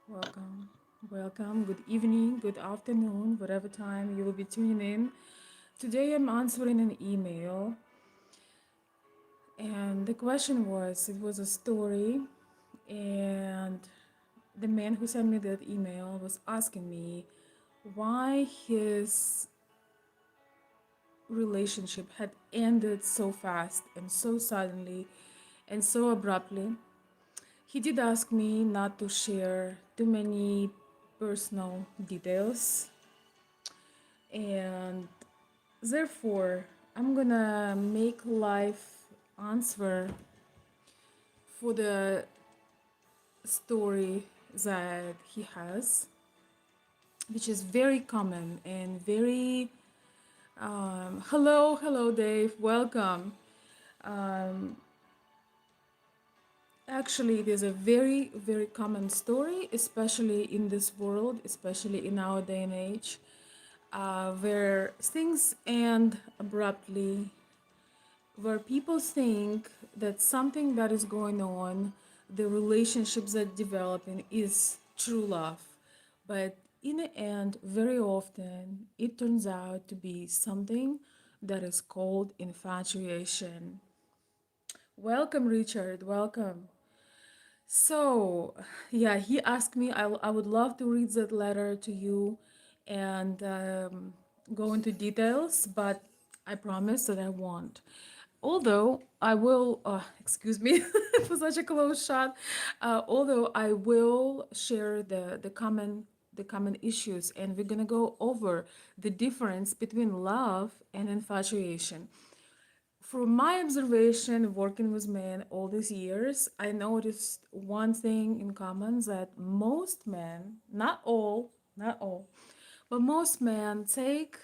Welcome, welcome. Good evening, good afternoon, whatever time you will be tuning in. Today I'm answering an email, and the question was it was a story, and the man who sent me that email was asking me why his relationship had ended so fast and so suddenly and so abruptly. He did ask me not to share too many personal details, and therefore I'm gonna make life answer for the story that he has, which is very common and very hello Dave, welcome. um, Actually, it is a very common story, especially in this world, especially in our day and age, where things end abruptly, where people think that something that is going on, the relationships that developing is true love. But in the end, very often, it turns out to be something that is called infatuation. Welcome, Richard. Welcome. So, yeah, he asked me, I would love to read that letter to you and go into details, but I promise that I won't. Although I will, excuse me for such a close shot, although I will share the common issues, and we're gonna go over the difference between love and infatuation. From my observation working with men all these years, I noticed one thing in common that most men, not all, but most men take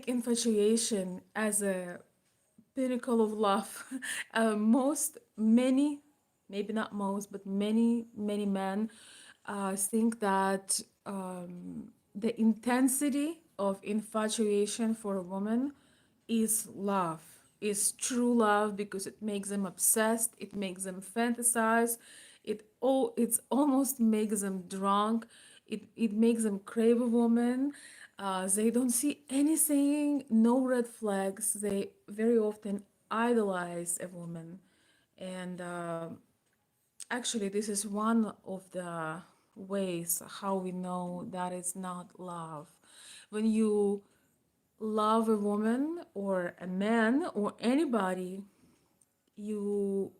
infatuation as a pinnacle of love. Maybe not most, but many men think that the intensity of infatuation for a woman is love, is true love, because it makes them obsessed, it makes them fantasize, it's almost makes them drunk, it makes them crave a woman. They don't see anything, no red flags. They very often idolize a woman. And actually, this is one of the ways how we know that it's not love. When you love a woman or a man or anybody, you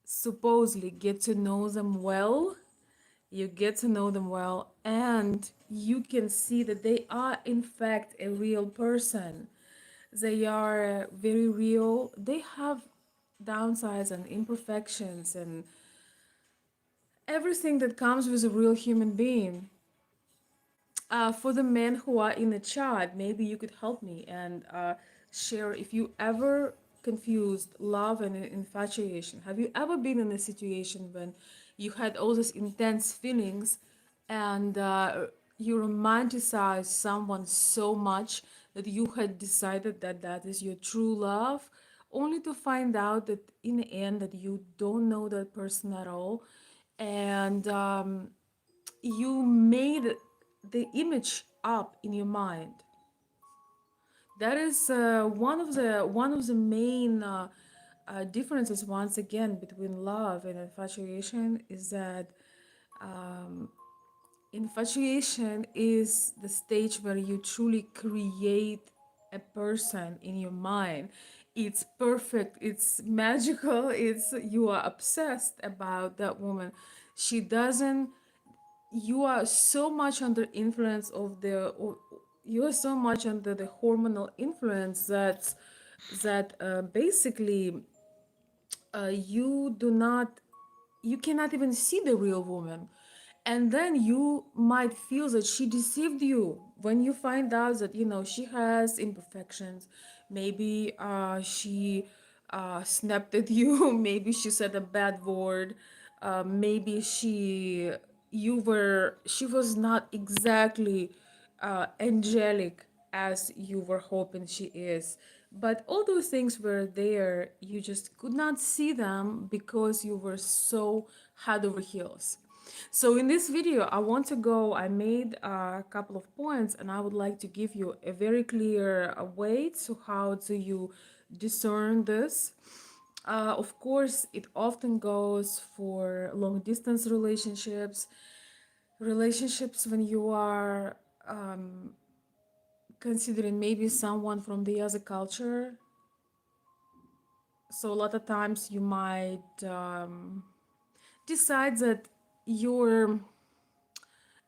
supposedly get to know them well. You get to know them well, and you can see that they are, in fact, a real person. They are very real. They have downsides and imperfections and everything that comes with a real human being. For the men who are in the chat, maybe you could help me and share if you ever confused love and infatuation. Have you ever been in a situation when you had all these intense feelings and you romanticize someone so much that you had decided that that is your true love, only to find out that in the end that you don't know that person at all, and you made the image up in your mind. That is one of the main differences, once again, between love and infatuation, is that infatuation is the stage where you truly create a person in your mind. It's perfect, it's magical, it's you are obsessed about that woman. She doesn't You are so much under influence of you are so much under the hormonal influence that basically you do not you cannot even see the real woman, and then you might feel that she deceived you when you find out that she has imperfections. Maybe she snapped at you. Maybe she said a bad word. Maybe she was not exactly angelic as you were hoping she is. But all those things were there, you just could not see them because you were so head over heels. So in this video, I made a couple of points, and I would like to give you a very clear way to how do you discern this. Of course, it often goes for long distance relationships, relationships when you are considering maybe someone from the other culture. So a lot of times you might decide that your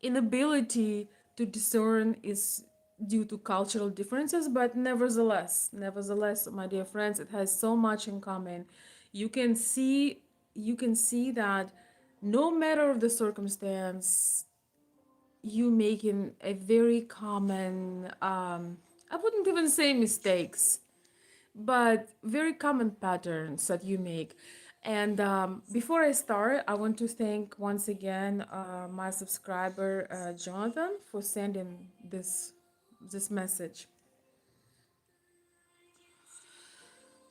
inability to discern is due to cultural differences, but nevertheless, my dear friends, it has so much in common. You can see you can see that no matter of the circumstance, you making a very common I wouldn't even say mistakes, but very common patterns that you make. And before I start, I want to thank once again my subscriber Jonathan for sending this message.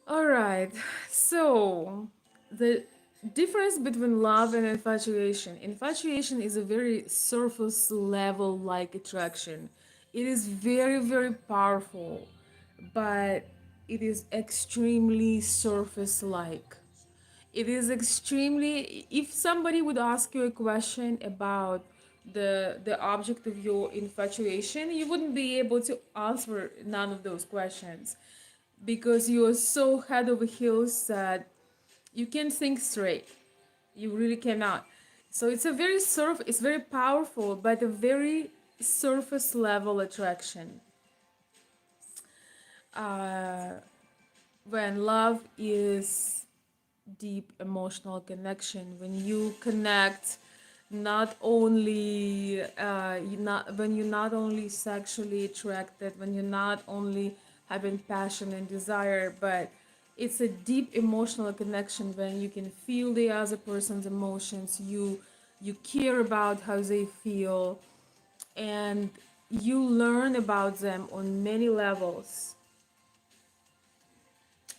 All right, so the difference between love and infatuation. Infatuation is a very surface level like attraction. It is very, very powerful, but it is extremely surface like. It is extremely, if somebody would ask you a question about the object of your infatuation, you wouldn't be able to answer none of those questions because you are so head over heels that you can't think straight. You really cannot. So it's very powerful, but a very surface level attraction. uh, when love is deep emotional connection, when you connect, not only you not when you're not only sexually attracted, when you're not only having passion and desire, but it's a deep emotional connection when you can feel the other person's emotions, you care about how they feel, and you learn about them on many levels.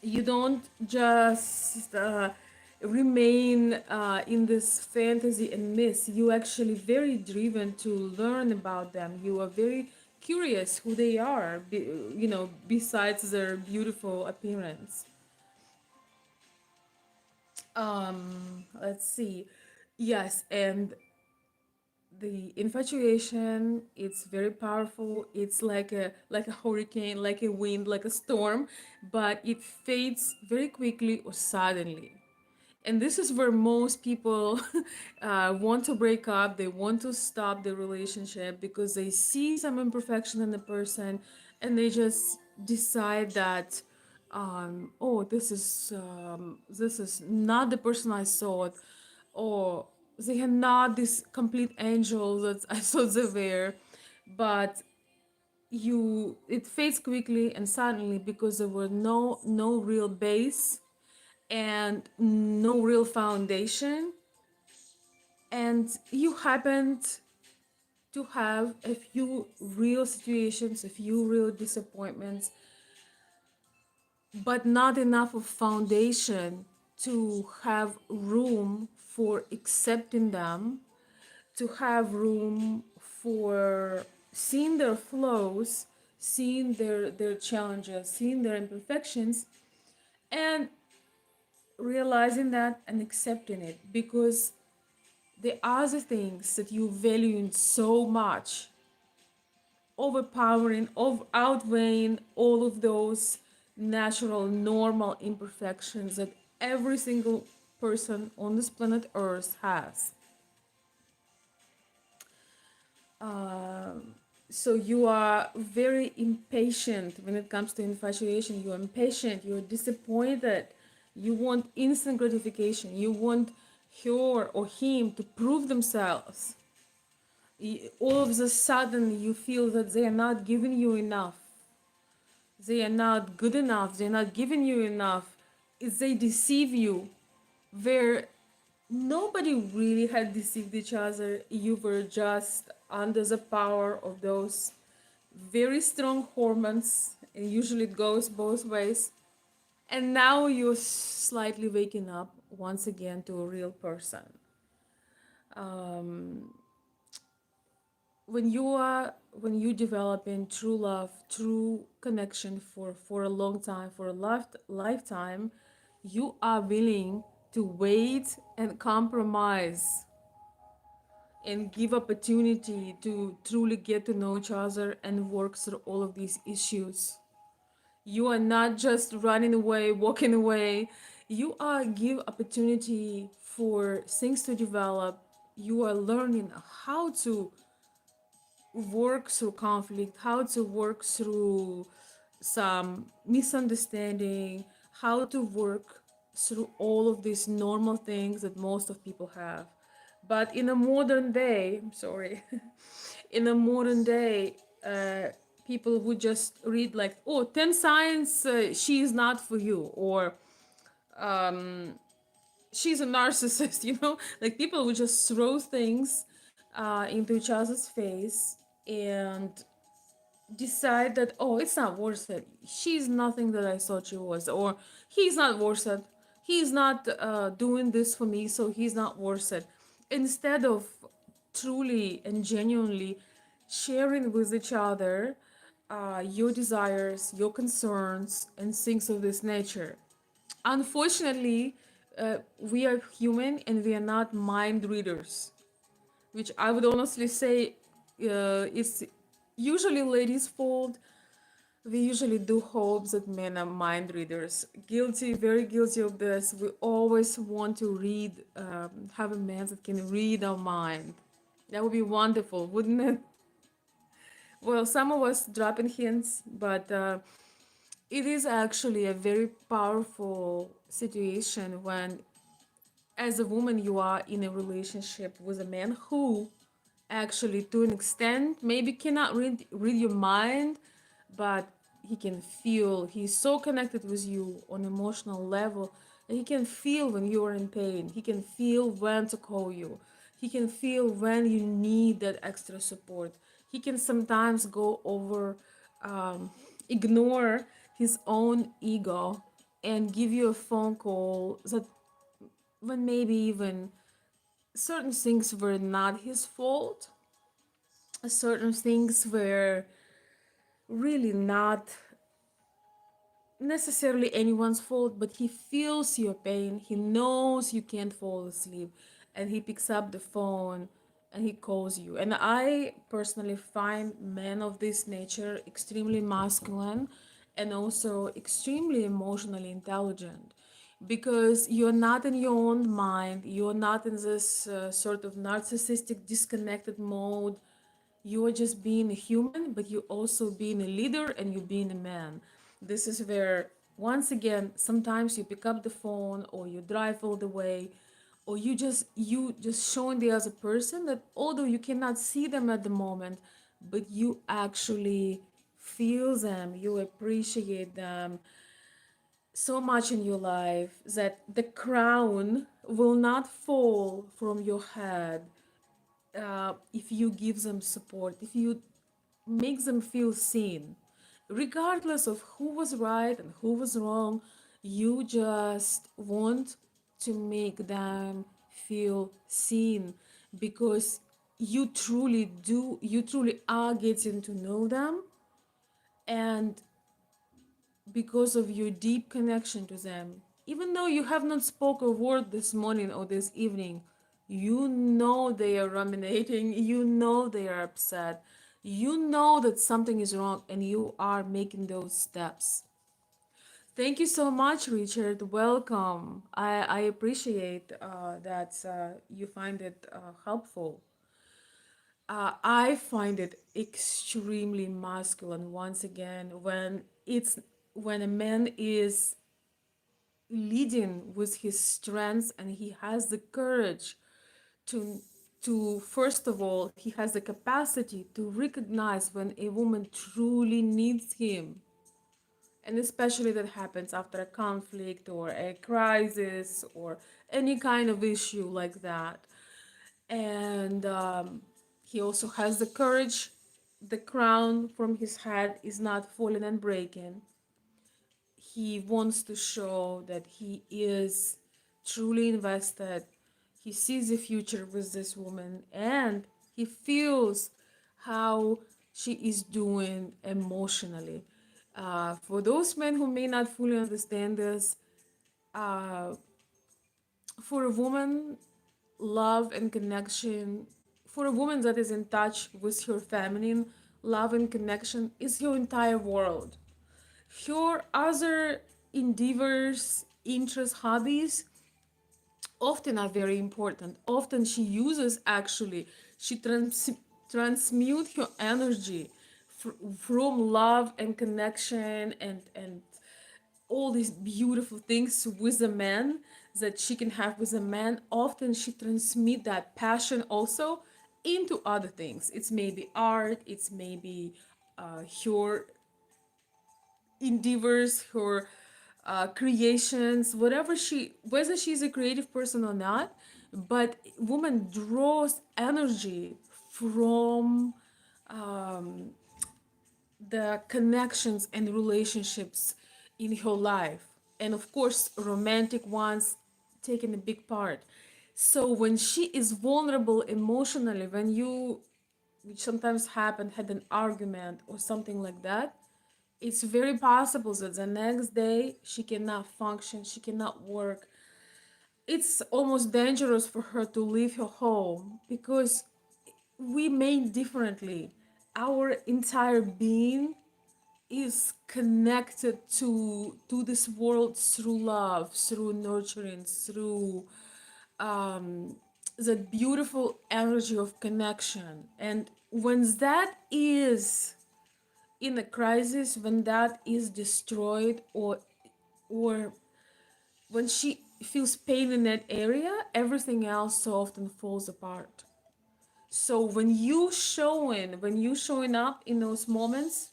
You don't just remain in this fantasy and myth. You actually very driven to learn about them. You are very curious who they are, besides their beautiful appearance. Let's see. Yes, and the infatuation, it's very powerful. It's like a hurricane, like a wind, like a storm, but it fades very quickly or suddenly. And this is where most people want to break up. They want to stop the relationship because they see some imperfection in the person, and they just decide that, oh, this is not the person I thought, or they are not this complete angel that I thought they were. But it fades quickly and suddenly because there were no real base and no real foundation, and you happened to have a few real situations, a few real disappointments, but not enough of foundation to have room for accepting them, to have room for seeing their flaws, seeing their challenges, seeing their imperfections, and realizing that and accepting it, because the other things that you value so much overpowering, outweighing all of those natural normal imperfections that every single person on this planet earth has. So you are very impatient when it comes to infatuation. You're impatient, you're disappointed, you want instant gratification, you want her or him to prove themselves. All of a sudden you feel that they are not giving you enough, they are not good enough, they're not giving you enough. They deceive you where nobody really had deceived each other. You were just under the power of those very strong hormones, and usually it goes both ways. And now you're slightly waking up once again to a real person. Um, when you develop in true love, true connection for a long time, for a lifetime, you are willing to wait and compromise and give opportunity to truly get to know each other and work through all of these issues. You are not just running away, walking away. You are give opportunity for things to develop. You are learning how to work through conflict, how to work through some misunderstanding, how to work through all of these normal things that most of people have. But in a modern day, I'm sorry, in a modern day, people would just read like, oh, 10 signs she is not for you, or she's a narcissist, like people would just throw things into each other's face and decide that, oh, it's not worth it, she's nothing that I thought she was, or he's not worth it, he's not doing this for me, so he's not worth it, instead of truly and genuinely sharing with each other your desires, your concerns, and things of this nature. Unfortunately, we are human and we are not mind readers, which I would honestly say is usually ladies' fault. We usually do hope that men are mind readers. Guilty, very guilty of this. We always want to read, have a man that can read our mind. That would be wonderful, wouldn't it? Well, some of us dropping hints, but it is actually a very powerful situation when, as a woman, you are in a relationship with a man who actually, to an extent, maybe cannot read your mind, but he can feel, he's so connected with you on emotional level, and he can feel when you are in pain, he can feel when to call you, he can feel when you need that extra support, he can sometimes go over, ignore his own ego and give you a phone call that, when maybe even certain things were not his fault, certain things were really not necessarily anyone's fault, but he feels your pain. He knows you can't fall asleep, and he picks up the phone and he calls you. And I personally find men of this nature extremely masculine and also extremely emotionally intelligent, because you're not in your own mind, you're not in this sort of narcissistic disconnected mode. You are just being a human, but you also being a leader and you being a man. This is where, once again, sometimes you pick up the phone or you drive all the way, or you just showing the other person that although you cannot see them at the moment, but you actually feel them, you appreciate them so much in your life that the crown will not fall from your head if you give them support, if you make them feel seen, regardless of who was right and who was wrong. You just want to make them feel seen, because you truly are getting to know them, and because of your deep connection to them. Even though you have not spoke a word this morning or this evening, you know they are ruminating, you know they are upset, you know that something is wrong, and you are making those steps. Thank you so much, Richard. Welcome. I appreciate that you find it helpful. I find it extremely masculine once again when a man is leading with his strengths and he has the courage to first of all, he has the capacity to recognize when a woman truly needs him, and especially that happens after a conflict or a crisis or any kind of issue like that. And he also has the courage the crown from his head is not falling and breaking. He wants to show that he is truly invested. He sees a future with this woman and he feels how she is doing emotionally. For those men who may not fully understand this, uh, for a woman, love and connection, for a woman that is in touch with her feminine, love and connection is her entire world. Her other endeavors, interests, hobbies often are very important. Often she uses actually, she transmute her energy from love and connection and all these beautiful things with a man that she can have with a man. Often she transmit that passion also into other things. It's maybe art, it's maybe her endeavors, her creations, whatever she, whether she's a creative person or not, but woman draws energy from the connections and relationships in her life, and of course romantic ones taking a big part. So when she is vulnerable emotionally, when you, which sometimes happen, had an argument or something like that, it's very possible that the next day she cannot function, she cannot work. It's almost dangerous for her to leave her home because we made differently. Our entire being is connected to this world through love, through nurturing, through the beautiful energy of connection. And when that is in a crisis, when that is destroyed, or when she feels pain in that area, everything else so often falls apart. So when you showing up in those moments,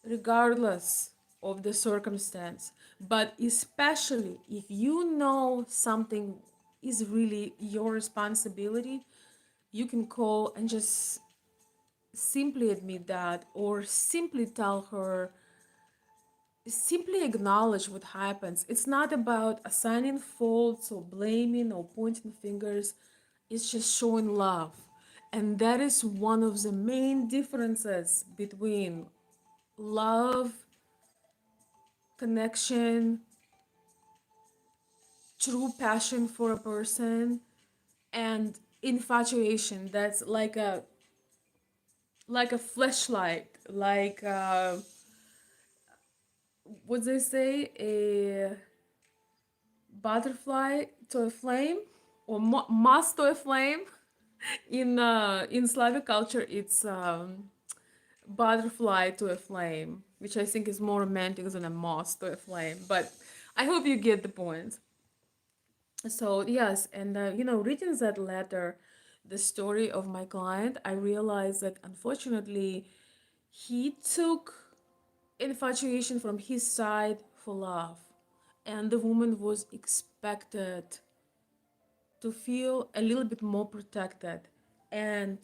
regardless of the circumstance, but especially if you know something is really your responsibility, you can call and just simply admit that, or simply tell her, simply acknowledge what happens. It's not about assigning faults or blaming or pointing fingers, it's just showing love. And that is one of the main differences between love, connection, true passion for a person, and infatuation. That's like a flashlight, like what they say, a butterfly to a flame, or moth to a flame. In Slavic culture, it's butterfly to a flame, which I think is more romantic than a moth to a flame. But I hope you get the point. So yes, and reading that letter, the story of my client, I realized that unfortunately he took infatuation from his side for love, and the woman was expected to feel a little bit more protected. And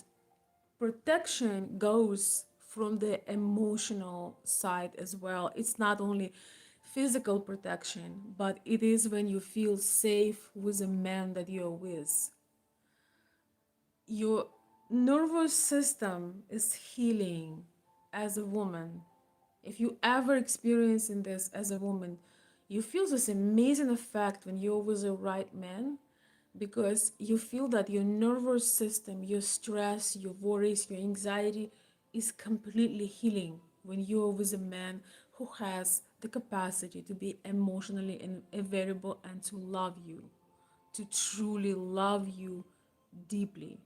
protection goes from the emotional side as well. It's not only physical protection, but it is when you feel safe with the man that you're with. Your nervous system is healing as a woman. If you ever experiencing this as a woman, you feel this amazing effect when you're with the right man, because you feel that your nervous system, your stress, your worries, your anxiety is completely healing when you're with a man who has the capacity to be emotionally available and to love you, to truly love you deeply.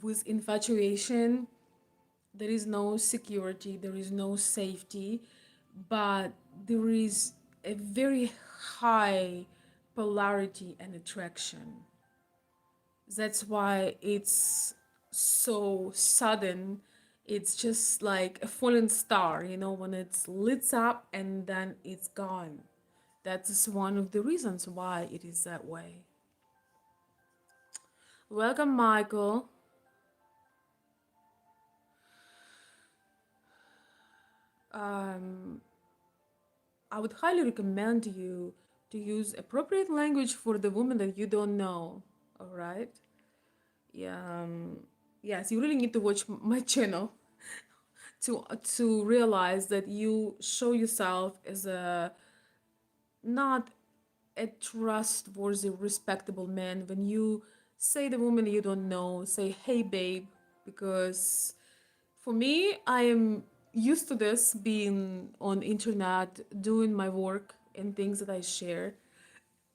With infatuation, there is no security, there is no safety, but there is a very high polarity and attraction. That's why it's so sudden. It's just like a falling star, when it's lit up and then it's gone. That's one of the reasons why it is that way. Welcome, Michael. um, I would highly recommend you to use appropriate language for the woman that you don't know. All right. Yeah. Yes, you really need to watch my channel to realize that you show yourself as a not a trustworthy, respectable man when you say the woman you don't know, say, "Hey, babe," because for me, I am used to this being on internet, doing my work and things that I share.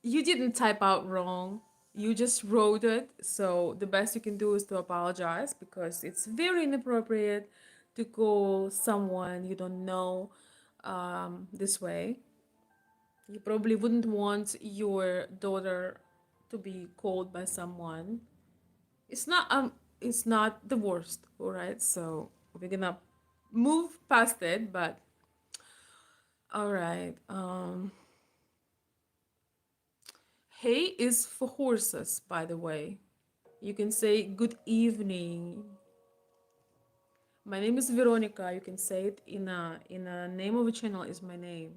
You didn't type out wrong. You just wrote it. So the best you can do is to apologize because it's very inappropriate to call someone you don't know this way. You probably wouldn't want your daughter to be called by someone. It's not the worst, all right? So we're gonna move past it, but all right. Hey is for horses, by the way. You can say good evening. My name is Veronica. You can say it in a name of a channel is my name.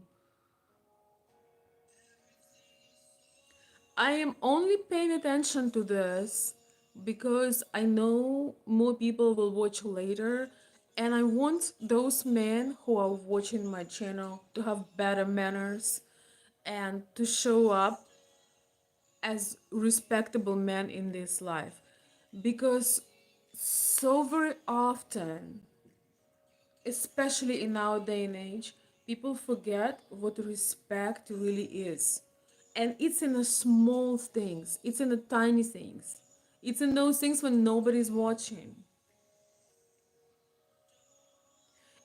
I am only paying attention to this because I know more people will watch later, and I want those men who are watching my channel to have better manners and to show up as respectable men in this life. Because so very often, especially in our day and age, people forget what respect really is. And it's in the small things, it's in the tiny things, it's in those things when nobody's watching.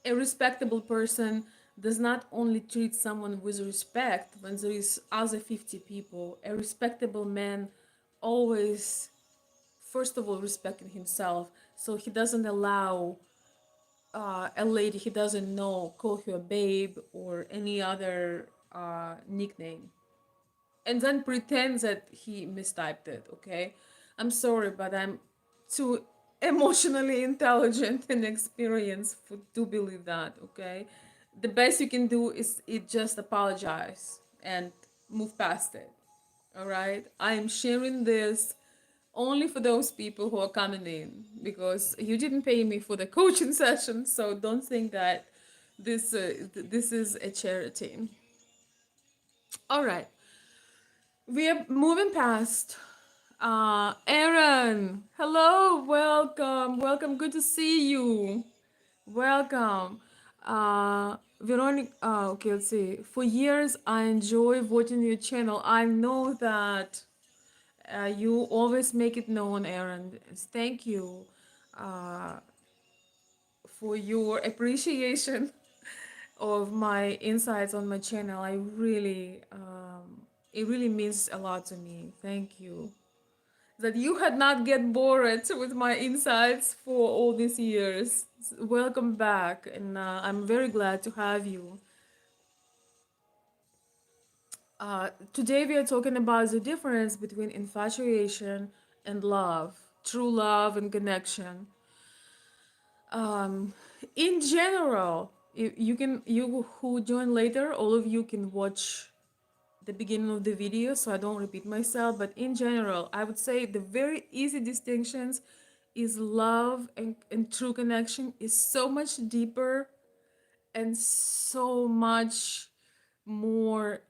A respectable person does not only treat someone with respect when there is other 50 people. A respectable man always, first of all, respecting himself, so he doesn't allow a lady he doesn't know call her babe or any other nickname, and then pretends that he mistyped it. Okay, I'm sorry, but I'm too emotionally intelligent and experienced to believe that. Okay, the best you can do is it just apologize and move past it. All right, I am sharing this only for those people who are coming in because you didn't pay me for the coaching session, so don't think that this is a charity. All right, we are moving past. Aaron, hello, welcome, good to see you. Welcome. Veronica, okay, let's see. For years, I enjoy watching your channel. I know that you always make it known, Aaron. Thank you uh, for your appreciation of my insights on my channel. It really means a lot to me. Thank you. That you had not get bored with my insights for all these years. Welcome back, and I'm very glad to have you. Today we are talking about the difference between infatuation and love, true love and connection. Um, in general, you who join later, all of you can watch the beginning of the video, so I don't repeat myself. But in general, I would say the very easy distinctions is love and true connection is so much deeper and so much more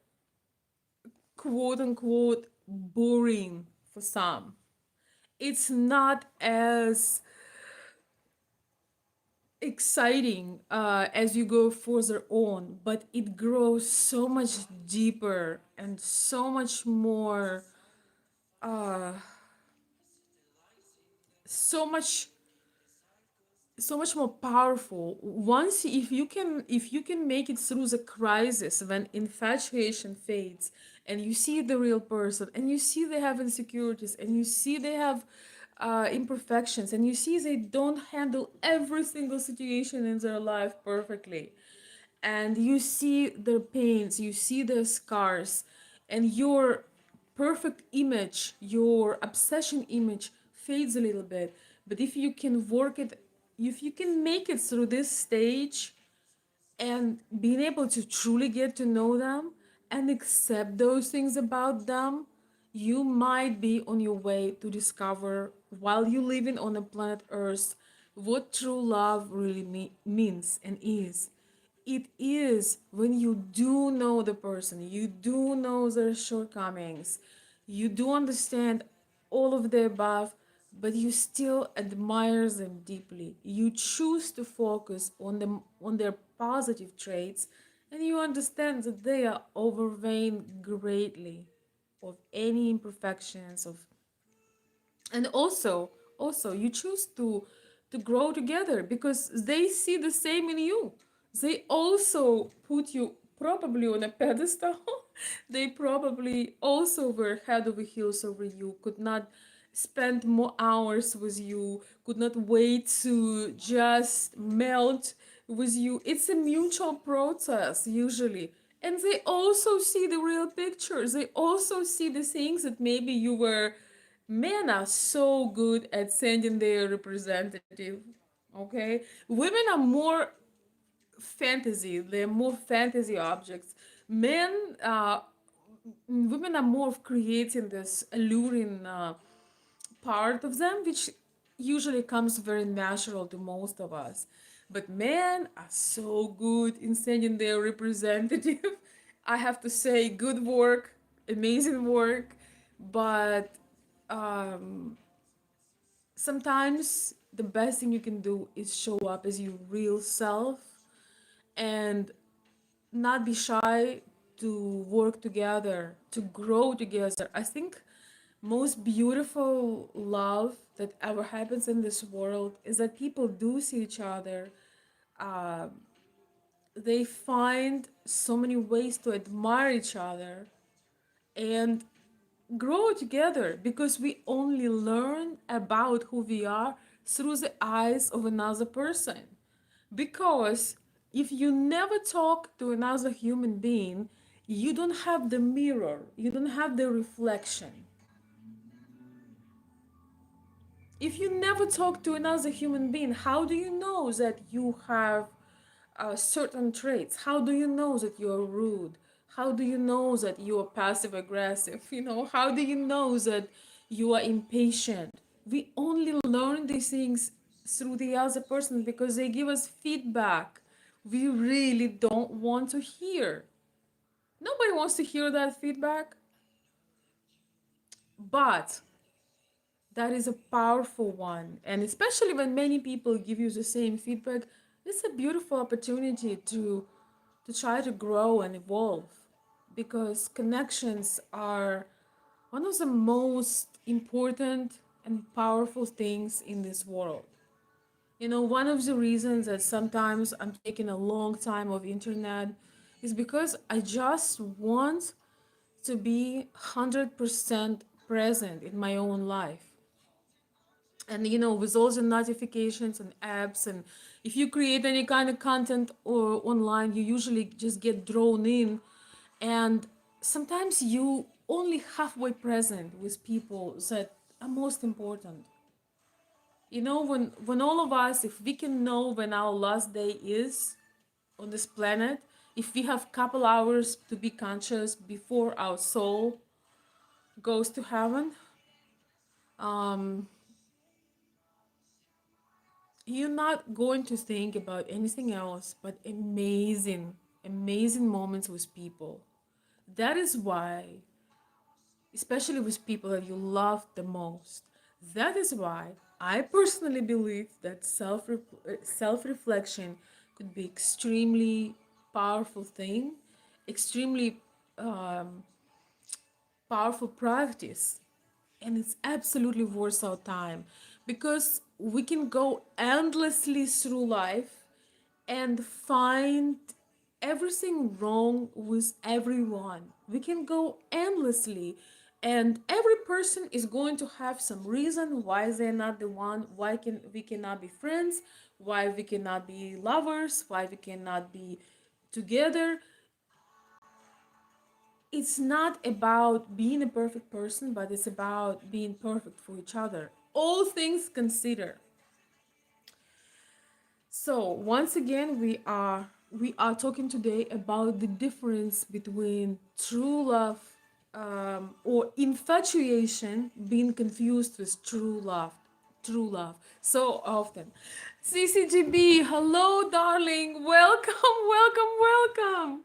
quote unquote boring for some. It's not as exciting as you go further on, but it grows so much deeper and uh, so much so much more powerful once if you can make it through the crisis when infatuation fades and you see the real person and you see they have insecurities and you see they have imperfections and you see they don't handle every single situation in their life perfectly, and you see their pains, you see their scars, and your perfect image, your obsession image fades a little bit. But if you can work it, if you can make it through this stage, and being able to truly get to know them and accept those things about them, you might be on your way to discover while you're living on the planet Earth what true love really means and is. It is when you do know the person, you do know their shortcomings, you do understand all of the above, but you still admire them deeply. You choose to focus on them, on their positive traits, and you understand that they are overweighing greatly of any imperfections of, and also you choose to grow together because they see the same in you. They also put you probably on a pedestal. They probably also were head over heels over you, could not spend more hours with you, could not wait to just melt with you. It's a mutual process usually. And they also see the real picture. They also see the things that maybe you were. Men are so good at sending their representative. Okay, women are more fantasy. They're more fantasy objects. Men, women are more of creating this alluring part of them, which usually comes very natural to most of us. But men are so good in sending their representative. I have to say, good work, amazing work. But um, sometimes the best thing you can do is show up as your real self and not be shy to work together, to grow together. I think most beautiful love that ever happens in this world is that people do see each other. Uh, they find so many ways to admire each other and grow together because we only learn about who we are through the eyes of another person. Because if you never talk to another human being, you don't have the mirror, you don't have the reflection. If you never talk to another human being, how do you know that you have certain traits? How do you know that you are rude? How do you know that you are passive aggressive? How do you know that you are impatient? We only learn these things through the other person because they give us feedback we really don't want to hear. Nobody wants to hear that feedback, but that is a powerful one. And especially when many people give you the same feedback, it's a beautiful opportunity to try to grow and evolve because connections are one of the most important and powerful things in this world. One of the reasons that sometimes I'm taking a long time of internet is because I just want to be 100% present in my own life. And with all the notifications and apps, and if you create any kind of content or online, you usually just get drawn in, and sometimes you only halfway present with people that are most important. When all of us, if we can know when our last day is on this planet, if we have couple hours to be conscious before our soul goes to heaven, um, you're not going to think about anything else but amazing, amazing moments with people. That is why, especially with people that you love the most, that is why I personally believe that self reflection could be extremely powerful thing, extremely um, powerful practice, and it's absolutely worth our time because we can go endlessly through life and find everything wrong with everyone. We can go endlessly, and every person is going to have some reason why they're not the one, why can we cannot be friends, why we cannot be lovers, why we cannot be together. It's not about being a perfect person, but it's about being perfect for each other. All things considered. So, once again, we are We are talking today about the difference between true love, or infatuation being confused with true love. True love. So often. CCGB, hello, darling. Welcome, welcome, welcome.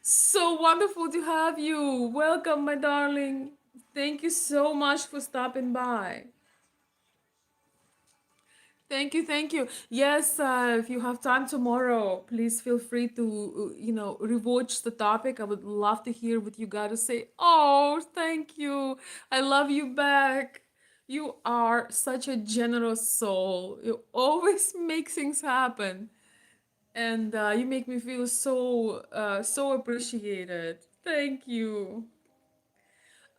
So wonderful to have you. Welcome, my darling. Thank you so much for stopping by. Thank you, thank you. Yes, if you have time tomorrow, please feel free to, rewatch the topic. I would love to hear what you got to say. Oh, thank you. I love you back. You are such a generous soul. You always make things happen, and you make me feel so appreciated. Thank you.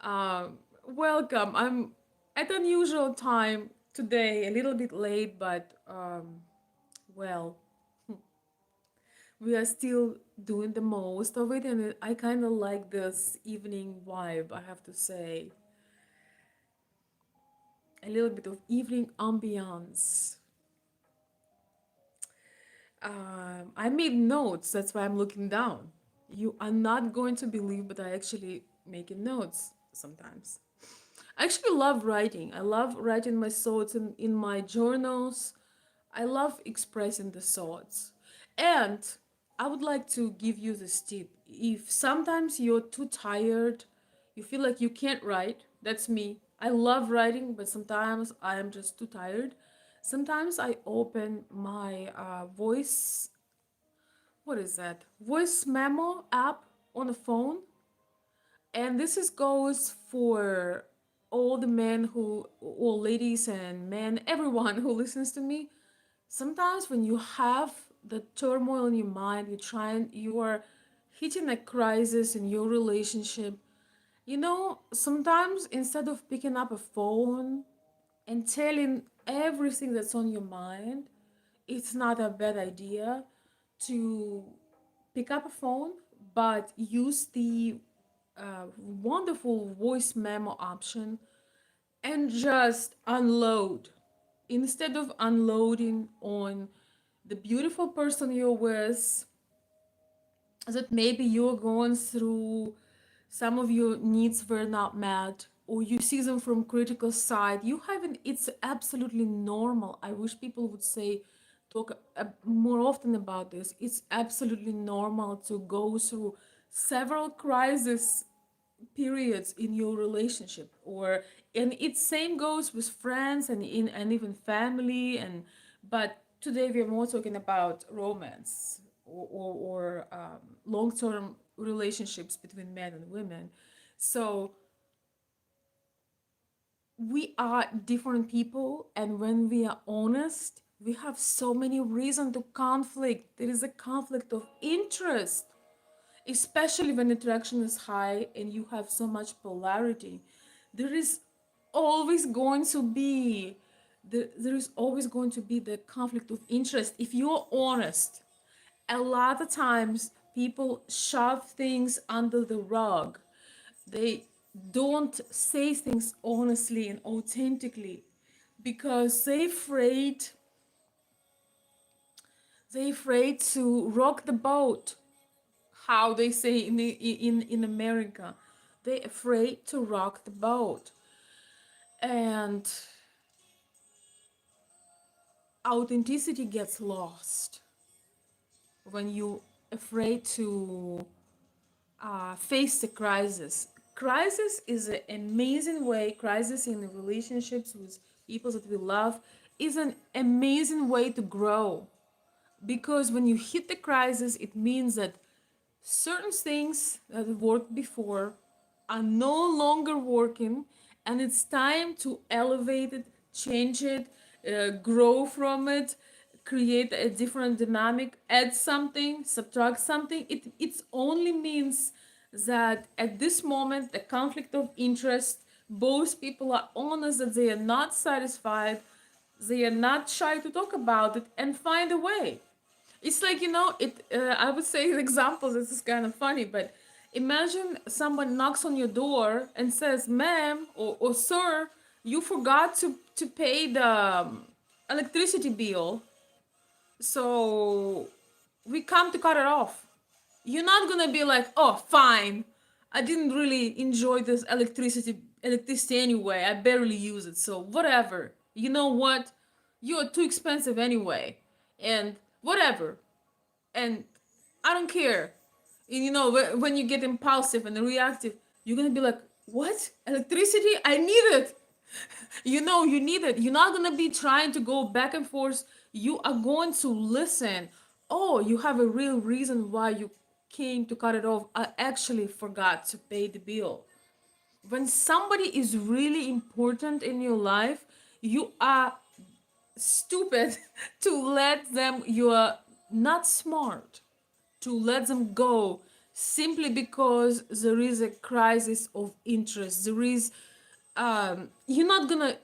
Welcome. I'm at unusual time today, a little bit late, but well, we are still doing the most of it, and I kind of like this evening vibe, I have to say. A little bit of evening ambiance. I made notes, that's why I'm looking down. You are not going to believe, but I actually making notes sometimes. I actually love writing. I love writing my thoughts in my journals. I love expressing the thoughts. And I would like to give you this tip. If sometimes you're too tired, you feel like you can't write, that's me. I love writing, but sometimes I am just too tired. Sometimes I open my voice, what is that? Voice memo app on the phone, and this is goes for all the men who, all ladies and men, everyone who listens to me. Sometimes when you have the turmoil in your mind, you are hitting a crisis in your relationship. Sometimes instead of picking up a phone and telling everything that's on your mind, it's not a bad idea to pick up a phone, but use the wonderful voice memo option and just unload. Instead of unloading on the beautiful person you're with, that maybe you're going through, some of your needs were not met, or you see them from critical side, you haven't, it's absolutely normal. I wish people would say, talk more often about this. It's absolutely normal to go through several crises periods in your relationship, or and it same goes with friends and even family. And but today we are more talking about romance, or long-term relationships between men and women. So we are different people, and when we are honest, we have so many reasons to conflict. There is a conflict of interest, especially when attraction is high and you have so much polarity. There is always going to be there is always going to be the conflict of interest. If you're honest, a lot of times people shove things under the rug. They don't say things honestly and authentically because they afraid to rock the boat, how they say in America. They afraid to rock the boat, and authenticity gets lost when you afraid to face the crisis. Crisis is an amazing way. Crisis in relationships with people that we love is an amazing way to grow, because when you hit the crisis, it means that certain things that worked before are no longer working, and it's time to elevate it, change it, grow from it, create a different dynamic, add something, subtract something. It only means that at this moment, the conflict of interest, both people are honest that they are not satisfied, they are not shy to talk about it and find a way. It's like, it. I would say an example. This is kind of funny, but imagine someone knocks on your door and says, "Ma'am or sir, you forgot to pay the electricity bill." So we come to cut it off. You're not gonna be like, oh, fine, I didn't really enjoy this electricity anyway. I barely use it, so whatever. You know what? You're too expensive anyway, and whatever. And I don't care. And you know, when you get impulsive and reactive, you're gonna be like, what? Electricity? I need it. You know, you need it. You're not gonna be trying to go back and forth. You are going to listen. Oh, you have a real reason why you came to cut it off. I actually forgot to pay the bill. When somebody is really important in your life, you are stupid to let them, you are not smart to let them go simply because there is a crisis of interest. There is, you're not gonna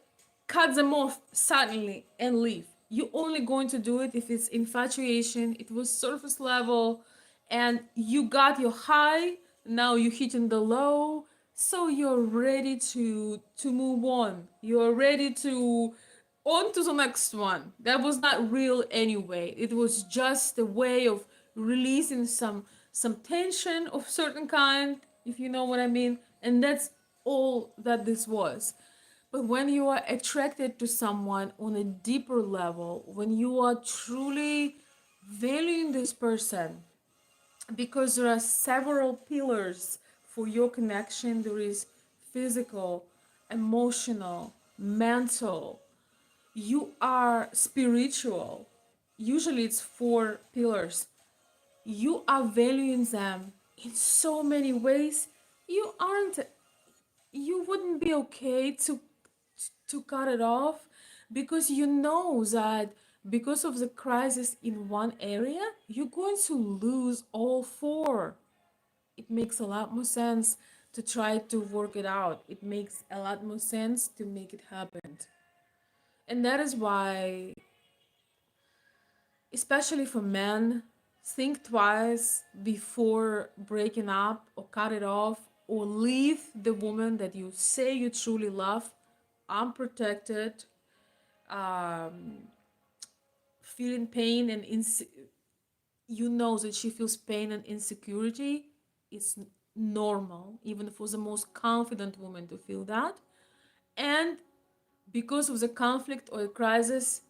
cut them off suddenly and leave. You're only going to do it if it's infatuation, it was surface level, and you got your high, now you're hitting the low, so you're ready to move on. You're ready to on to the next one. That was not real anyway. It was just a way of releasing some tension of certain kind, if you know what I mean. And that's all that this was. But when you are attracted to someone on a deeper level, when you are truly valuing this person, because there are several pillars for your connection, there is physical, emotional, mental, you are spiritual. Usually it's four pillars. You are valuing them in so many ways. You aren't, you wouldn't be okay to cut it off, because you know that because of the crisis in one area, you're going to lose all four. It makes a lot more sense to try to work it out. It makes a lot more sense to make it happen. And that is why, especially for men, think twice before breaking up or cut it off or leave the woman that you say you truly love unprotected, um, feeling pain and you know that she feels pain and insecurity. It's normal, even for the most confident woman to feel that. And because of the conflict or a crisis,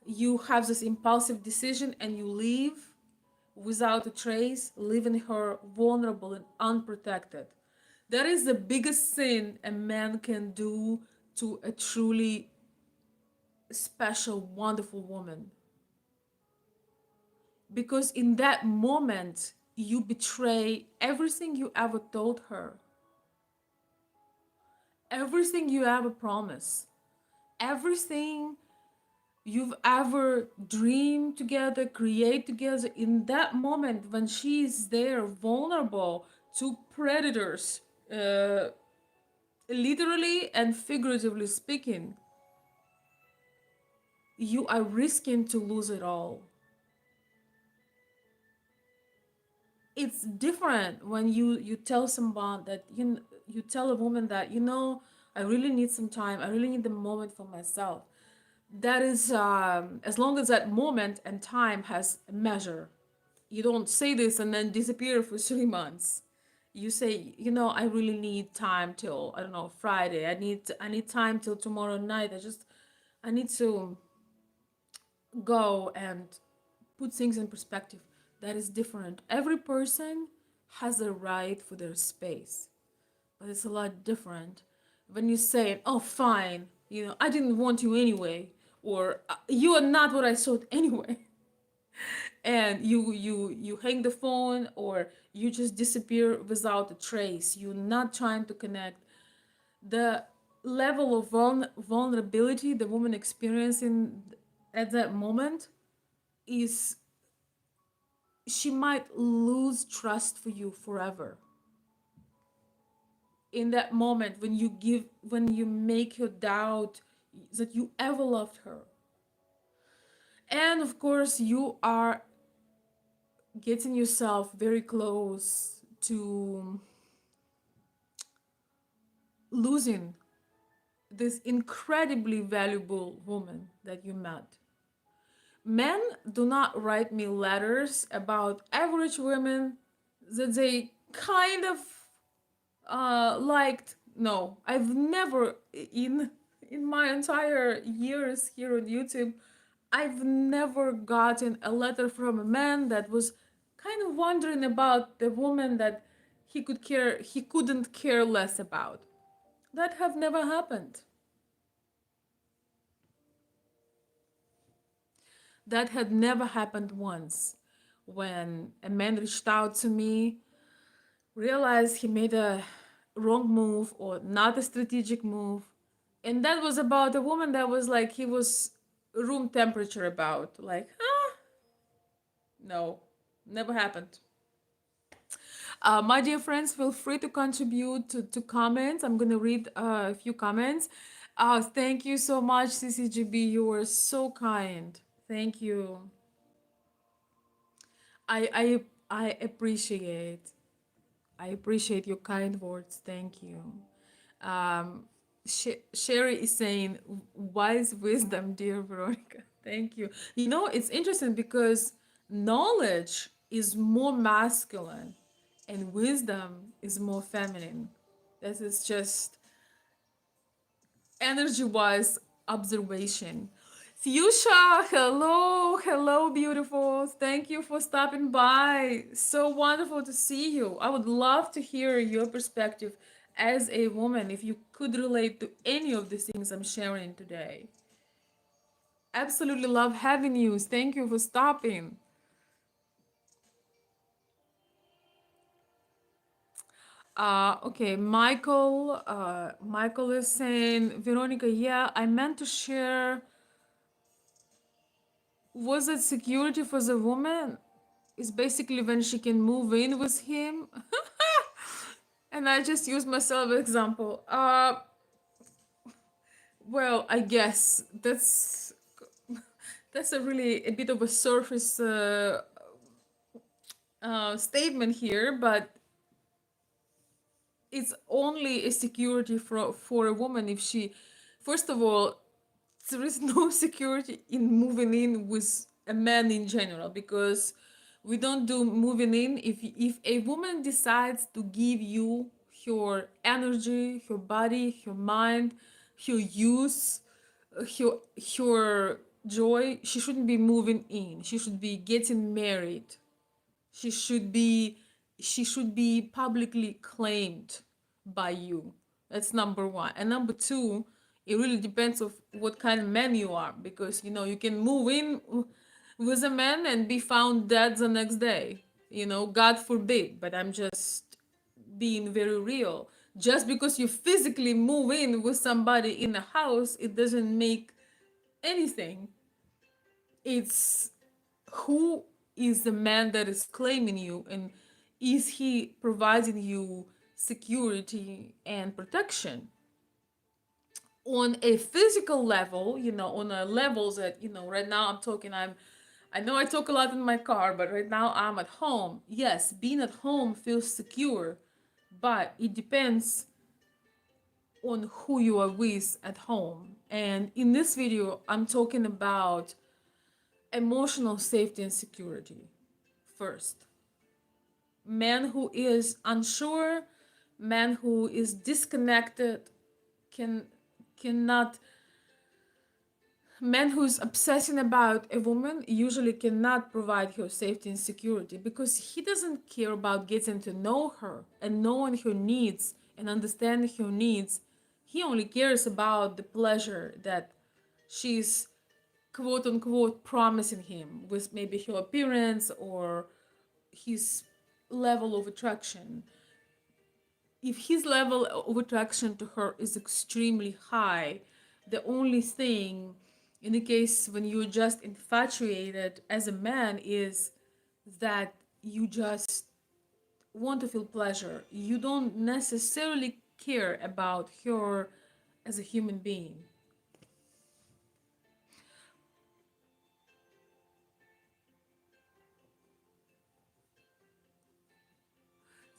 you have this impulsive decision and you leave without a trace, leaving her vulnerable and unprotected. That is the biggest sin a man can do to a truly special, wonderful woman. Because in that moment, you betray everything you ever told her, everything you ever promised, everything you've ever dreamed together, create together. In that moment when she is there vulnerable to predators, uh, literally and figuratively speaking, you are risking to lose it all. It's different when you tell someone that you tell a woman that, you know, I really need some time, I really need the moment for myself. That is, as long as that moment and time has a measure. You don't say this and then disappear for 3 months. You say, you know, I really need time till, I don't know, Friday. I need time till tomorrow night. I need to go and put things in perspective. That is different. Every person has a right for their space, but it's a lot different when you say, oh, fine, you know, I didn't want you anyway, or you are not what I thought anyway. And you hang the phone, or you just disappear without a trace. You're not trying to connect. The level of vulnerability the woman experiencing at that moment is, she might lose trust for you forever. In that moment when you make her doubt that you ever loved her. And of course you are getting yourself very close to losing this incredibly valuable woman that you met. Men do not write me letters about average women that they kind of liked. No, I've never in my entire years here on YouTube, I've never gotten a letter from a man that was kind of wondering about the woman that he couldn't care less about. That have never happened. That had never happened once. When a man reached out to me, realized he made a wrong move or not a strategic move, and that was about a woman that was like he was room temperature about. Like, no, never happened. My dear friends, feel free to contribute to comments. I'm gonna read a few comments. Thank you so much, CCGB. You were so kind. Thank you. I appreciate. I appreciate your kind words. Thank you. Um, Sherry is saying wise wisdom, dear Veronica. Thank you. You know, it's interesting because knowledge is more masculine and wisdom is more feminine. This is just energy wise observation. Fuchsia, hello, hello, beautiful. Thank you for stopping by. So wonderful to see you. I would love to hear your perspective as a woman if you could relate to any of the things I'm sharing today. Absolutely love having you. Thank you for stopping. Okay, Michael is saying, Veronica, yeah, I meant to share. Was it security for the woman? Is basically when she can move in with him. And I just use myself as example. Well, I guess that's a really a bit of a surface statement here, but it's only a security for a woman if she, first of all, there is no security in moving in with a man in general, because we don't do moving in if a woman decides to give you her energy, her body, her mind, her use, her her joy. She shouldn't be moving in. She should be getting married. she should be she should be publicly claimed by you. That's number one. And number two, it really depends of what kind of man you are, because you can move in with a man and be found dead the next day. God forbid, but I'm just being very real. Just because you physically move in with somebody in a house, it doesn't make anything. It's who is the man that is claiming you, and is he providing you security and protection on a physical level, on a levels that, right now I'm talking, I know I talk a lot in my car, but right now I'm at home. Yes, being at home feels secure, but it depends on who you are with at home. And in this video, I'm talking about emotional safety and security first. Man who is unsure, man who is disconnected, can cannot man who's obsessing about a woman usually cannot provide her safety and security, because he doesn't care about getting to know her and knowing her needs and understanding her needs. He only cares about the pleasure that she's quote unquote promising him with maybe her appearance or his level of attraction. If his level of attraction to her is extremely high, the only thing in the case when you're just infatuated as a man is that you just want to feel pleasure. You don't necessarily care about her as a human being.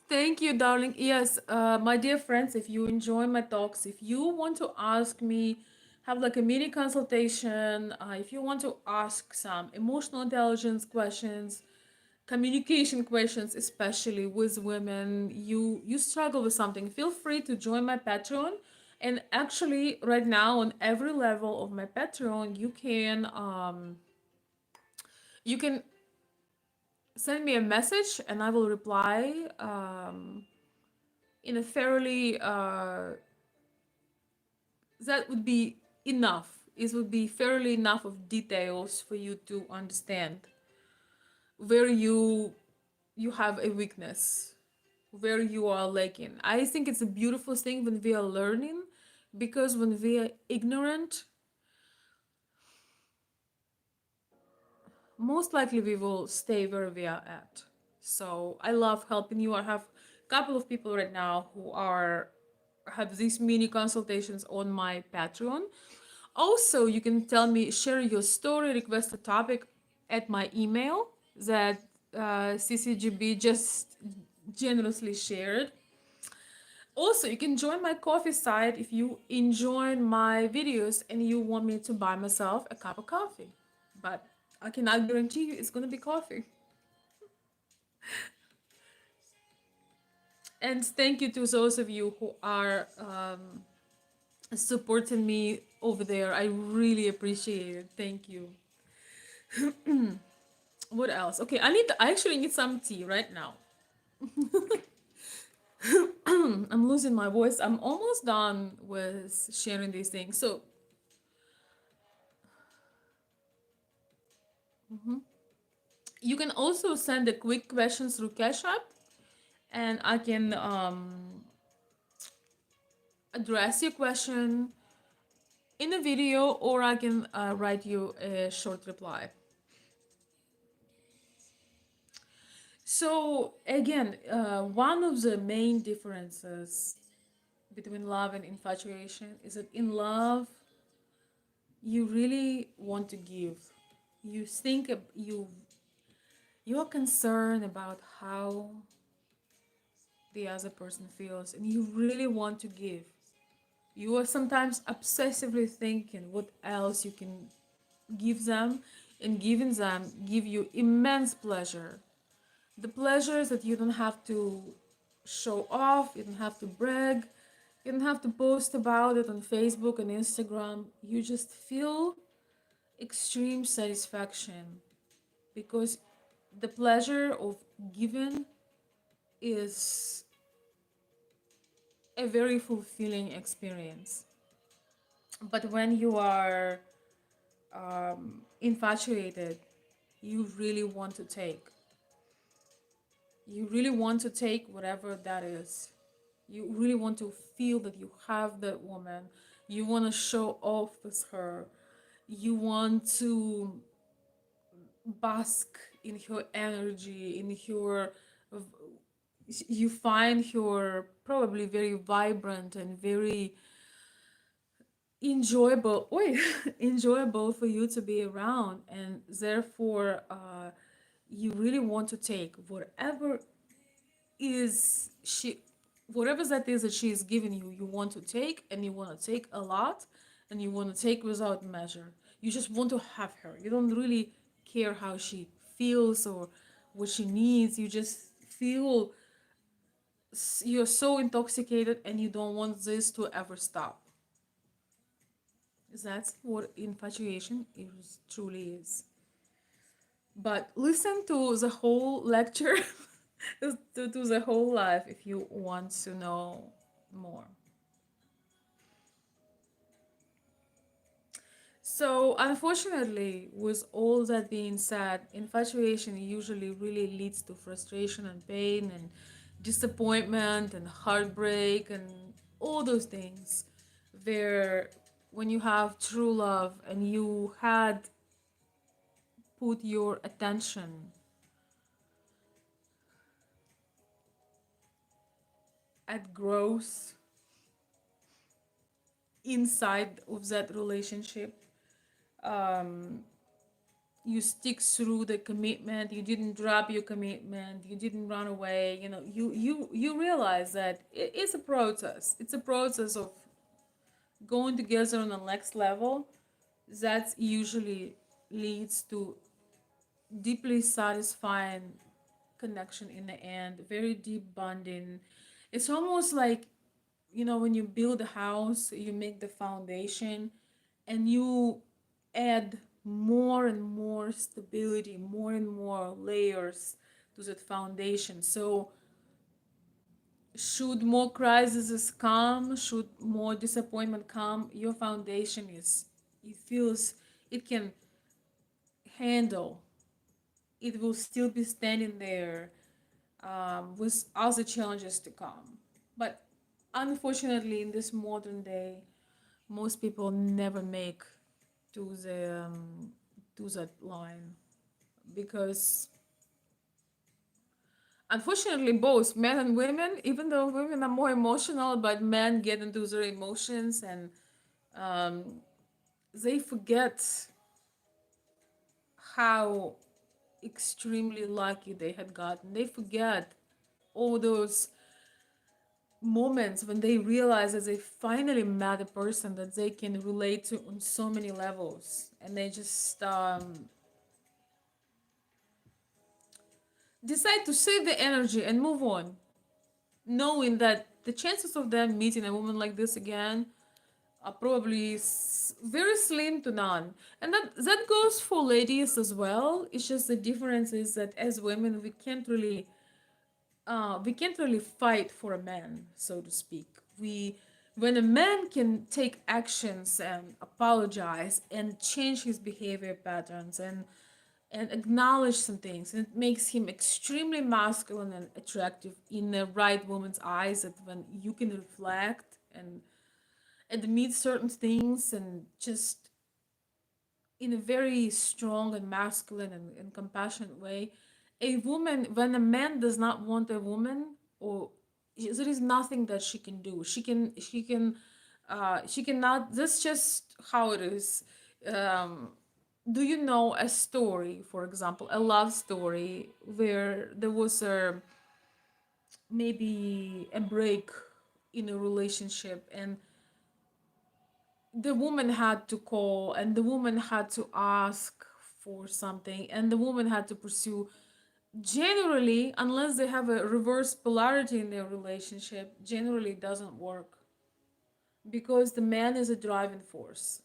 Thank you, darling. Yes, my dear friends, if you enjoy my talks, if you want to ask me have like a mini consultation. If you want to ask some emotional intelligence questions, communication questions, especially with women, you struggle with something, feel free to join my Patreon. And actually, right now on every level of my Patreon, you can send me a message and I will reply in a fairly that would be enough. It would be fairly enough of details for you to understand where you have a weakness, where you are lacking. I think it's a beautiful thing when we are learning, because when we are ignorant, most likely we will stay where we are at. So I love helping you. I have a couple of people right now who are have these mini consultations on my Patreon. Also, you can tell me, share your story, request a topic at my email that CCGB just generously shared. Also, you can join my coffee site if you enjoy my videos and you want me to buy myself a cup of coffee. But I cannot guarantee you it's gonna be coffee. And thank you to those of you who are supporting me over there. I really appreciate it. Thank you. What else? Okay, I actually need some tea right now. I'm losing my voice. I'm almost done with sharing these things. So you can also send a quick questions through Cashapp, and I can address your question in a video, or I can write you a short reply. So again, one of the main differences between love and infatuation is that in love, you really want to give. You think you're concerned about how the other person feels, and you really want to give. You are sometimes obsessively thinking what else you can give them, and giving them give you immense pleasure. The pleasure is that you don't have to show off, you don't have to brag, you don't have to post about it on Facebook and Instagram. You just feel extreme satisfaction, because the pleasure of giving is a very fulfilling experience. But when you are infatuated, you really want to take. You really want to take whatever that is. You really want to feel that you have that woman. You want to show off with her. You want to bask in her energy, in her. You find her probably very vibrant and very enjoyable. Wait, enjoyable for you to be around, and therefore, you really want to take is she whatever that is that she is giving you. You want to take, and you want to take a lot, and you want to take without measure. You just want to have her. You don't really care how she feels or what she needs. You just feel you're so intoxicated, and you don't want this to ever stop. That's what infatuation is, truly is. But listen to the whole lecture, to the whole life, if you want to know more. So, unfortunately, with all that being said, infatuation usually really leads to frustration and pain and disappointment and heartbreak and all those things. Where when you have true love and you had put your attention at growth inside of that relationship, you stick through the commitment, you didn't drop your commitment, you didn't run away, you realize that it's a process, it's a process of going together on the next level, that usually leads to deeply satisfying connection in the end, very deep bonding. It's almost like, when you build a house, you make the foundation and you add more and more stability, more and more layers to that foundation. So, should more crises come, should more disappointment come, your foundation it feels it can handle, it will still be standing there with other challenges to come. But unfortunately, in this modern day, most people never make to the to that line, because unfortunately both men and women, even though women are more emotional, but men get into their emotions, and um, they forget how extremely lucky they had gotten. They forget all those moments when they realize that they finally met a person that they can relate to on so many levels, and they just decide to save the energy and move on, knowing that the chances of them meeting a woman like this again are probably very slim to none. And that goes for ladies as well. It's just the difference is that as women we can't really fight for a man, so to speak. When a man can take actions and apologize and change his behavior patterns and acknowledge some things, and it makes him extremely masculine and attractive in the right woman's eyes. That when you can reflect and admit certain things, and just in a very strong and masculine and compassionate way, a woman, when a man does not want a woman, or there is nothing that she can do. She cannot. That's just how it is. um, do you know a story, for example, a love story where there was maybe a break in a relationship, and the woman had to call, and the woman had to ask for something, and the woman had to pursue? Generally, unless they have a reverse polarity in their relationship, generally it doesn't work, because the man is a driving force.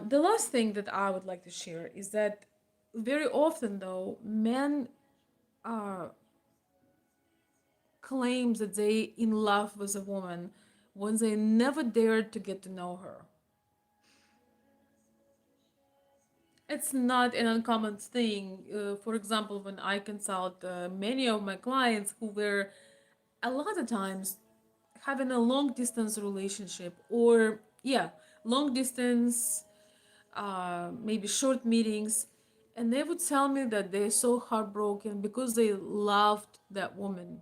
The last thing that I would like to share is that very often, though, men uh, claims that they in love with a woman when they never dared to get to know her. It's not an uncommon thing. For example, when I consult many of my clients who were a lot of times having a long distance relationship, or yeah, long distance, maybe short meetings, and they would tell me that they're so heartbroken because they loved that woman.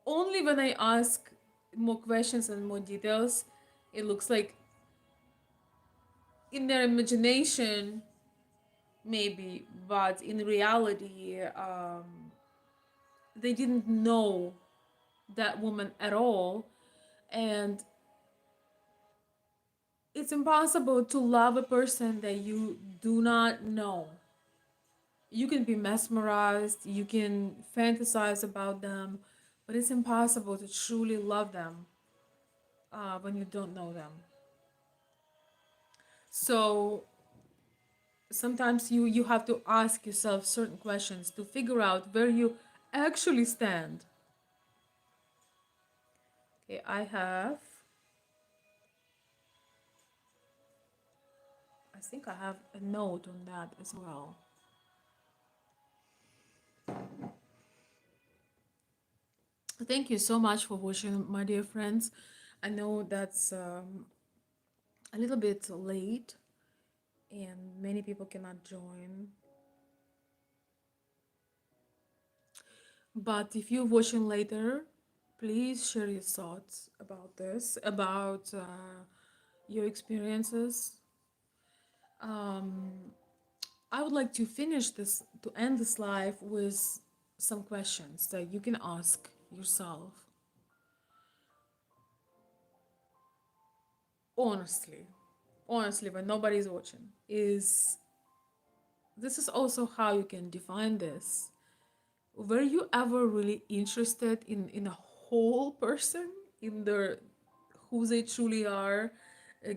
Only when I ask more questions and more details, it looks like in their imagination, maybe, but in reality, they didn't know that woman at all. And it's impossible to love a person that you do not know. You can be mesmerized, you can fantasize about them, but it's impossible to truly love them when you don't know them. So sometimes you have to ask yourself certain questions to figure out where you actually stand. Okay, I think I have a note on that as well. Thank you so much for watching, my dear friends. I know that's a little bit late and many people cannot join. But if you're watching later, please share your thoughts about this, about your experiences. Um, I would like to finish this, to end this life with some questions that you can ask yourself honestly, honestly, when nobody's watching. Is this is also how you can define this. Were you ever really interested in a whole person, in their who they truly are,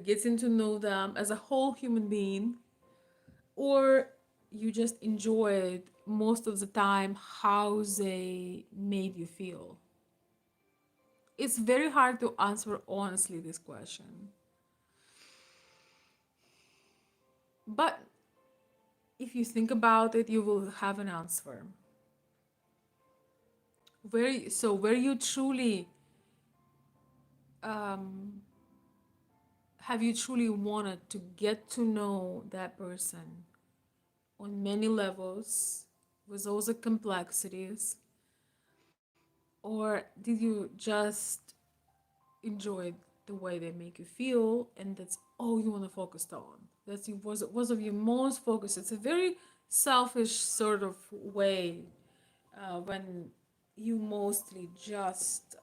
getting to know them as a whole human being, or you just enjoyed most of the time how they made you feel? It's very hard to answer honestly this question. But if you think about it, you will have an answer. Where you truly um, have you truly wanted to get to know that person on many levels with all the complexities, or did you just enjoy the way they make you feel and that's all you want to focus on? That's was of your most focus. It's a very selfish sort of way when you mostly just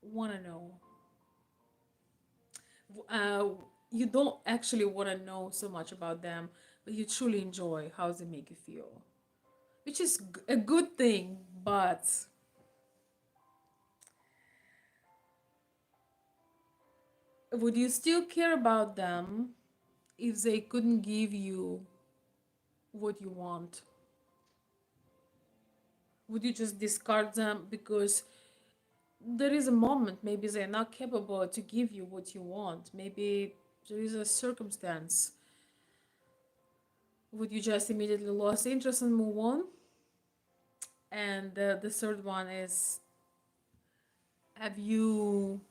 want to know. Uh, you don't actually want to know so much about them, but you truly enjoy how they make you feel, which is a good thing. But would you still care about them if they couldn't give you what you want? Would you just discard them because there is a moment maybe they're not capable to give you what you want? Maybe there is a circumstance. Would you just immediately lose interest and move on? And the third one is, have you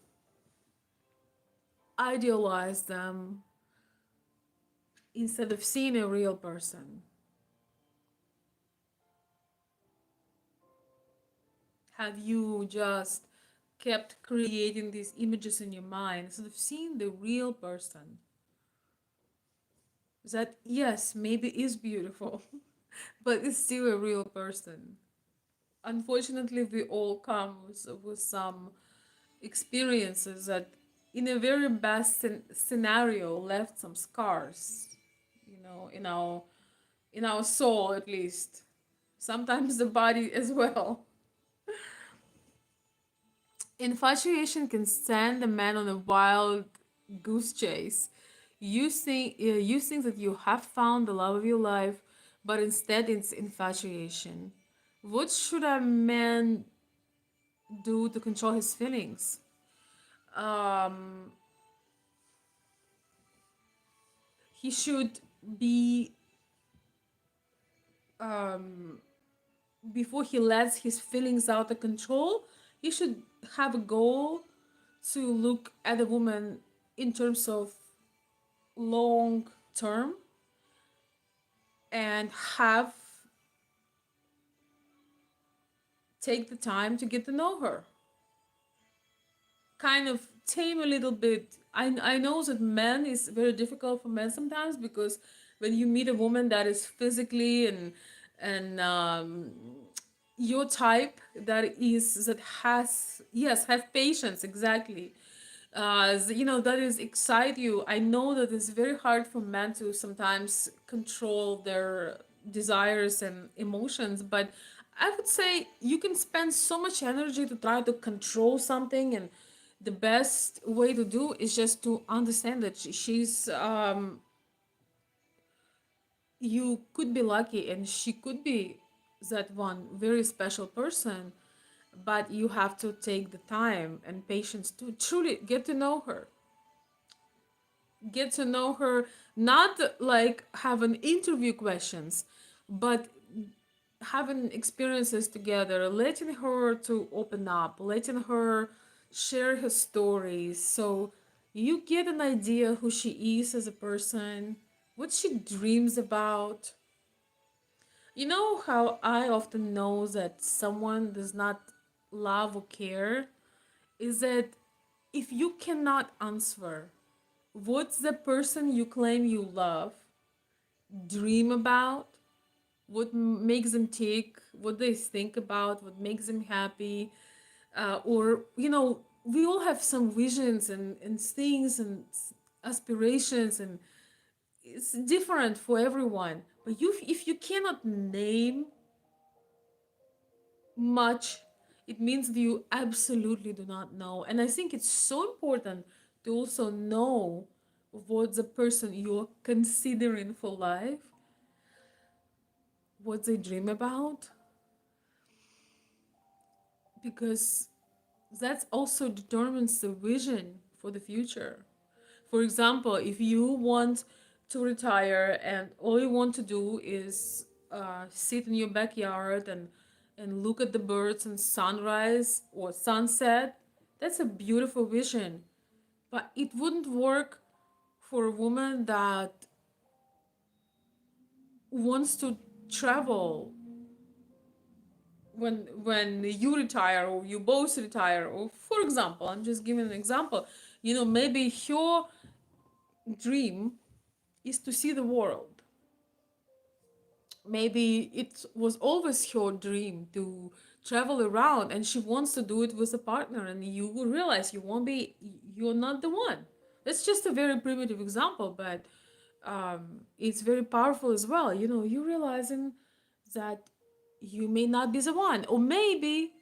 idealized them instead of seeing a real person? Have you just kept creating these images in your mind instead of seeing the real person that, yes, maybe is beautiful, but it's still a real person? Unfortunately, we all come with some experiences that, in a very best scenario, left some scars, in our soul at least. Sometimes the body as well. Infatuation can send a man on a wild goose chase. You think that you have found the love of your life, but instead it's infatuation. What should a man do to control his feelings? Um, he should be um, before he lets his feelings out of control. He should have a goal to look at a woman in terms of long term and have take the time to get to know her, kind of tame a little bit. I know that men is very difficult for men sometimes, because when you meet a woman that is physically and your type, that has, yes, have patience, exactly, that is excite you. I know that it's very hard for men to sometimes control their desires and emotions, but I would say you can spend so much energy to try to control something, and the best way to do is just to understand that she's you could be lucky and she could be that one very special person, but you have to take the time and patience to truly get to know her, not like having interview questions, but having experiences together, letting her to open up, letting her share her stories, so you get an idea who she is as a person, what she dreams about. You know how I often know that someone does not love or care is that if you cannot answer What's the person you claim you love, dream about, what makes them tick, what they think about, what makes them happy, or we all have some visions and things and aspirations, and it's different for everyone. But if you cannot name much, it means that you absolutely do not know. And I think it's so important to also know what the person you're considering for life, what they dream about, because that also determines the vision for the future. For example, if you want to retire and all you want to do is sit in your backyard and look at the birds and sunrise or sunset, that's a beautiful vision. But it wouldn't work for a woman that wants to travel when you retire or you both retire. Or for example, I'm just giving an example, maybe your dream is to see the world. Maybe it was always her dream to travel around and she wants to do it with a partner, and you will realize you're not the one. That's just a very primitive example, but it's very powerful as well. You realizing that you may not be the one, or maybe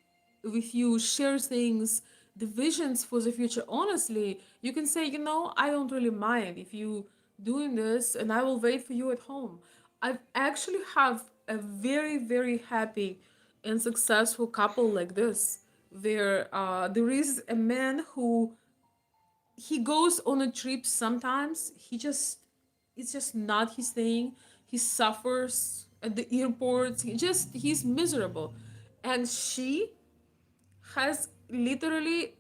if you share things, the visions for the future honestly, you can say, I don't really mind if you doing this, and I will wait for you at home. I've actually have a very very happy and successful couple like this, where there is a man who he goes on a trip sometimes. It's just not his thing. He suffers at the airports. He's miserable. And she has literally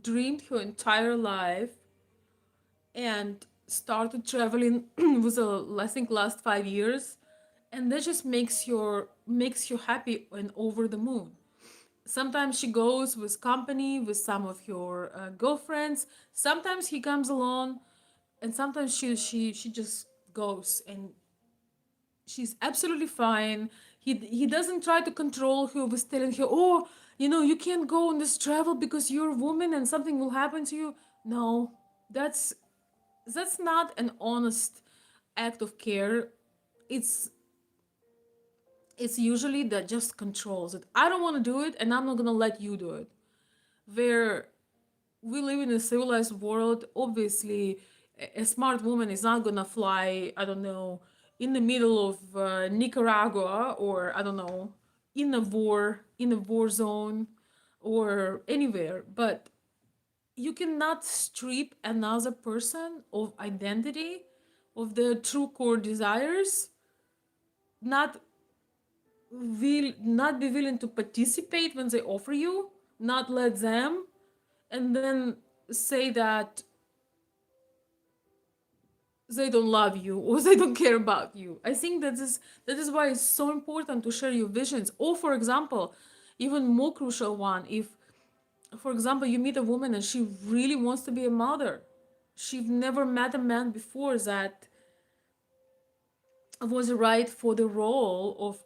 dreamed her entire life and started traveling with I think last 5 years, and that just makes you happy and over the moon. Sometimes she goes with company with some of your girlfriends. Sometimes he comes alone, and sometimes she just goes, and she's absolutely fine. He doesn't try to control her with telling her, oh, you can't go on this travel because you're a woman and something will happen to you. No, that's that's not an honest act of care. It's it's usually that just controls it. I don't want to do it, and I'm not gonna let you do it. Where we live in a civilized world, obviously, a smart woman is not gonna fly, I don't know, in the middle of Nicaragua, or I don't know, in a war zone, or anywhere. But you cannot strip another person of identity, of their true core desires, not not be willing to participate when they offer you, not let them, and then say that they don't love you or they don't care about you. I think that is why it's so important to share your visions. Or for example, even more crucial one, if for example you meet a woman and she really wants to be a mother, she've never met a man before that was right for the role of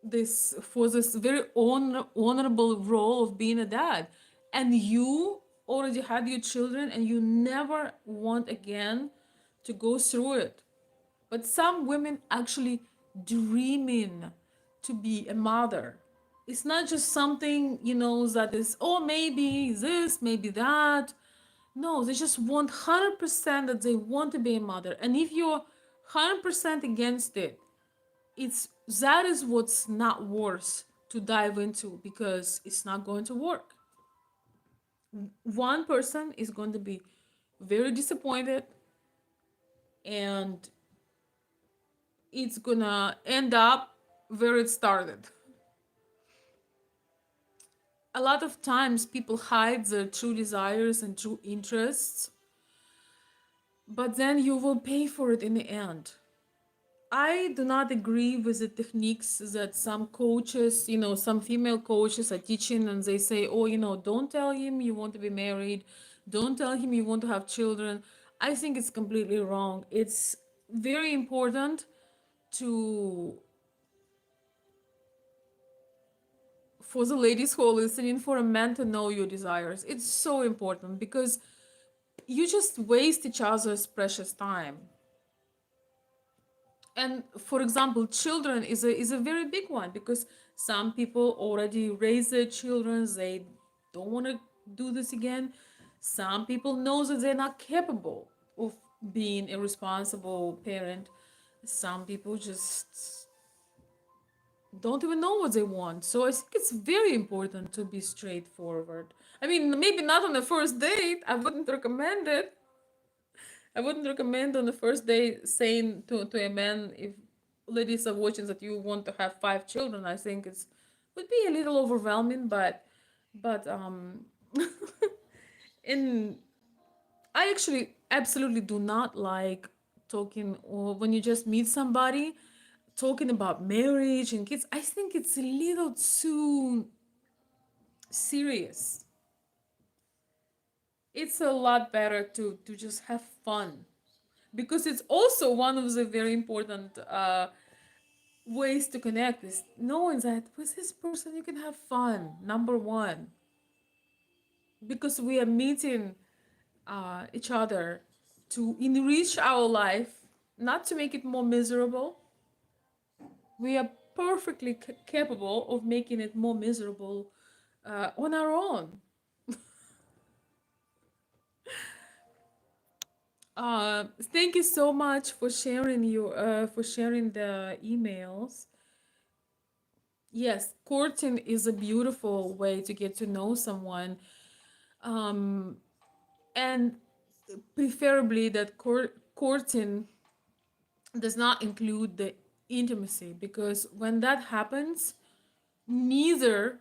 this very honorable role of being a dad, and you already have your children and you never want again to go through it. But some women actually dreaming to be a mother. It's not just something, that is, oh, maybe this, maybe that. No, they just want 100% that they want to be a mother. And if you're 100% against it, it's that is what's not worth to dive into, because it's not going to work. One person is going to be very disappointed, and it's gonna end up where it started. A lot of times people hide their true desires and true interests, but then you will pay for it in the end. I do not agree with the techniques that some coaches, some female coaches are teaching, and they say, oh, don't tell him you want to be married. Don't tell him you want to have children. I think it's completely wrong. It's very important to, for the ladies who are listening, for a man to know your desires. It's so important because you just waste each other's precious time. And for example, children is a very big one because some people already raise their children, they don't want to do this again. Some people know that they're not capable of being a responsible parent. Some people just don't even know what they want. So I think it's very important to be straightforward. I mean, maybe not on the first date, I wouldn't recommend it. I wouldn't recommend on the first day saying to a man, if ladies are watching, that you want to have 5 children. I think it's would be a little overwhelming, but in I actually absolutely do not like talking, or when you just meet somebody, talking about marriage and kids. I think it's a little too serious. It's a lot better to just have fun, because it's also one of the very important ways to connect, is knowing that with this person you can have fun, number one, because we are meeting each other to enrich our life, not to make it more miserable. We are perfectly capable of making it more miserable on our own. Thank you so much for sharing the emails. Yes, courting is a beautiful way to get to know someone, um, and preferably that courting does not include the intimacy, because when that happens, neither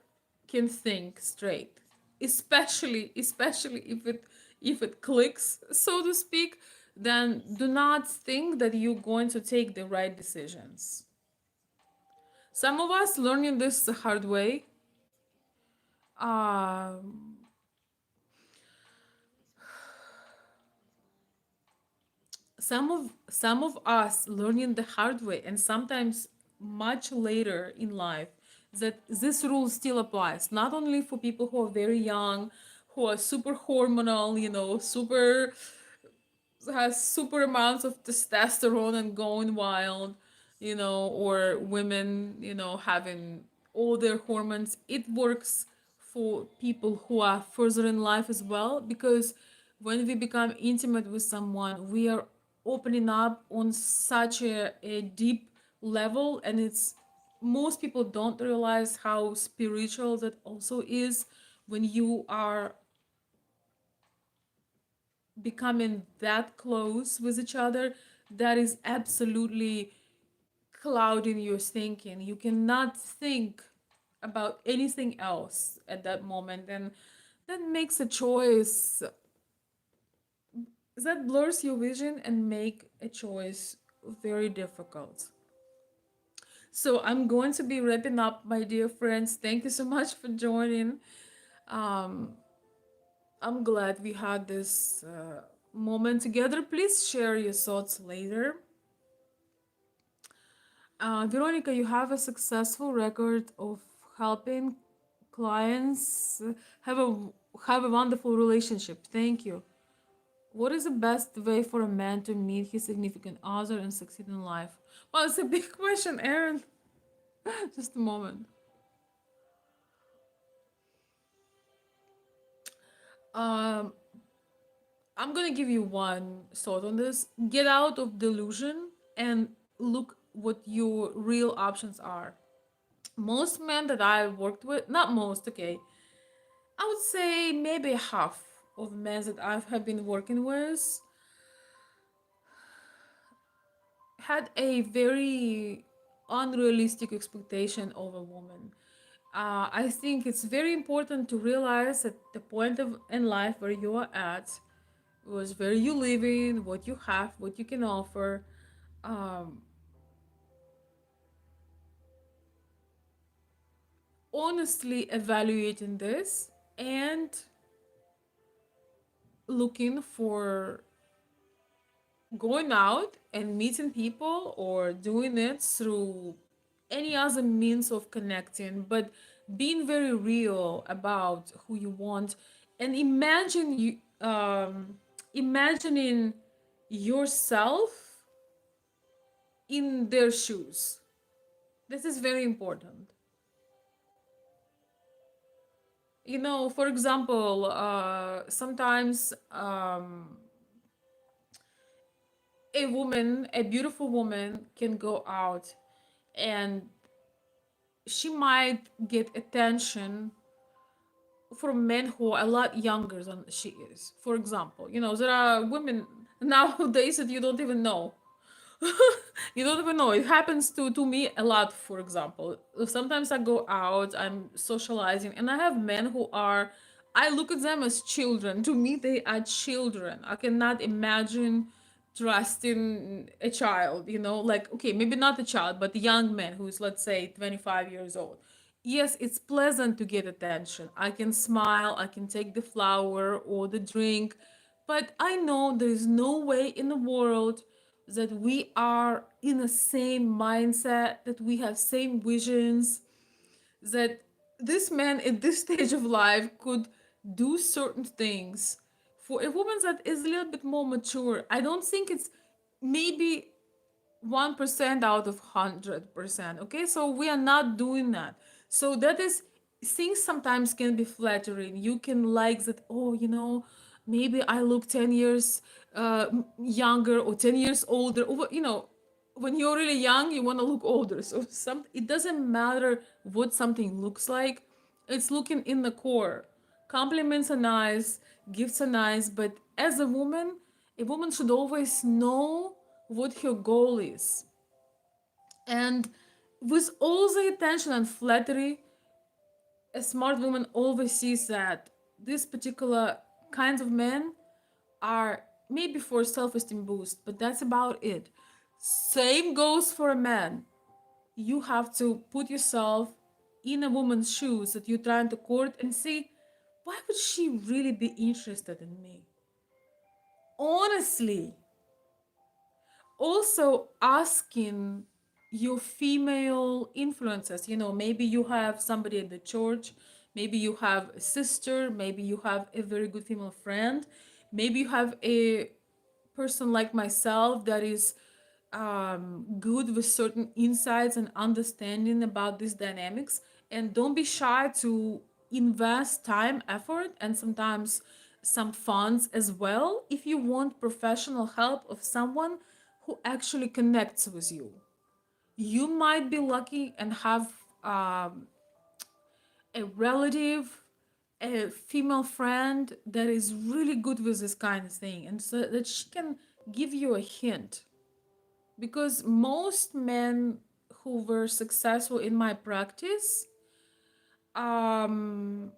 can think straight. Especially if it clicks, so to speak, then do not think that you're going to take the right decisions. Some of us learning this the hard way. Um, some of us learning the hard way, and sometimes much later in life, that this rule still applies, not only for people who are very young, who are super hormonal, super, has super amounts of testosterone and going wild, or women, having all their hormones. It works for people who are further in life as well, because when we become intimate with someone, we are opening up on such a deep level, and it's, most people don't realize how spiritual that also is when you are becoming that close with each other. That is absolutely clouding your thinking. You cannot think about anything else at that moment, and that makes a choice, that blurs your vision and make a choice very difficult. So I'm going to be wrapping up, my dear friends. Thank you so much for joining. um, I'm glad we had this moment together. Please share your thoughts later. Veronica, you have a successful record of helping clients have a wonderful relationship. Thank you. What is the best way for a man to meet his significant other and succeed in life? Well, it's a big question, Aaron. Just a moment. Um, I'm gonna give you one thought on this. Get out of delusion and look what your real options are. Most men that I worked with, not most, okay, I would say maybe half of men that I have been working with had a very unrealistic expectation of a woman. I think it's very important to realize at the point of in life where you are at, was where you live in, what you have, what you can offer. Um, Honestly evaluating this, and looking for going out and meeting people or doing it through any other means of connecting, but being very real about who you want and imagining yourself in their shoes. This is very important. You know, for example, sometimes a beautiful woman, can go out and she might get attention from men who are a lot younger than she is. For example, you know, there are women nowadays that you don't even know. You don't even know. It happens to me a lot, for example. Sometimes I go out, I'm socializing, and I have men who are, I look at them as children. To me, they are children. I cannot imagine trusting a child, you know, like, okay, maybe not a child, but a young man who's, let's say, 25 years old. Yes, it's pleasant to get attention. I can smile, I can take the flower or the drink, but I know there is no way in the world that we are in the same mindset, that we have same visions, that this man at this stage of life could do certain things. For a woman that is a little bit more mature, I don't think it's maybe 1% out of 100%. Okay, so we are not doing that. So that is, things sometimes can be flattering. You can like that, oh, you know, maybe I look 10 years younger or 10 years older, or, you know, when you're really young you want to look older. So some, it doesn't matter what something looks like, it's looking in the core. Compliments are nice, gifts are nice, but as a woman should always know what her goal is. And with all the attention and flattery, a smart woman always sees that these particular kinds of men are maybe for self-esteem boost, but that's about it. Same goes for a man. You have to put yourself in a woman's shoes that you're trying to court and see, why would she really be interested in me? Honestly, also asking your female influences, you know, maybe you have somebody at the church, maybe you have a sister, maybe you have a very good female friend, maybe you have a person like myself that is good with certain insights and understanding about these dynamics. And don't be shy to invest time, effort, and sometimes some funds as well if you want professional help of someone who actually connects with you. You might be lucky and have a relative, a female friend that is really good with this kind of thing, and so that she can give you a hint. Because who were successful in my practice, um,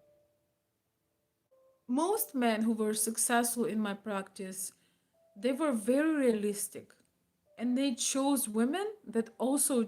most men who were successful in my practice, they were very realistic, and they chose women that also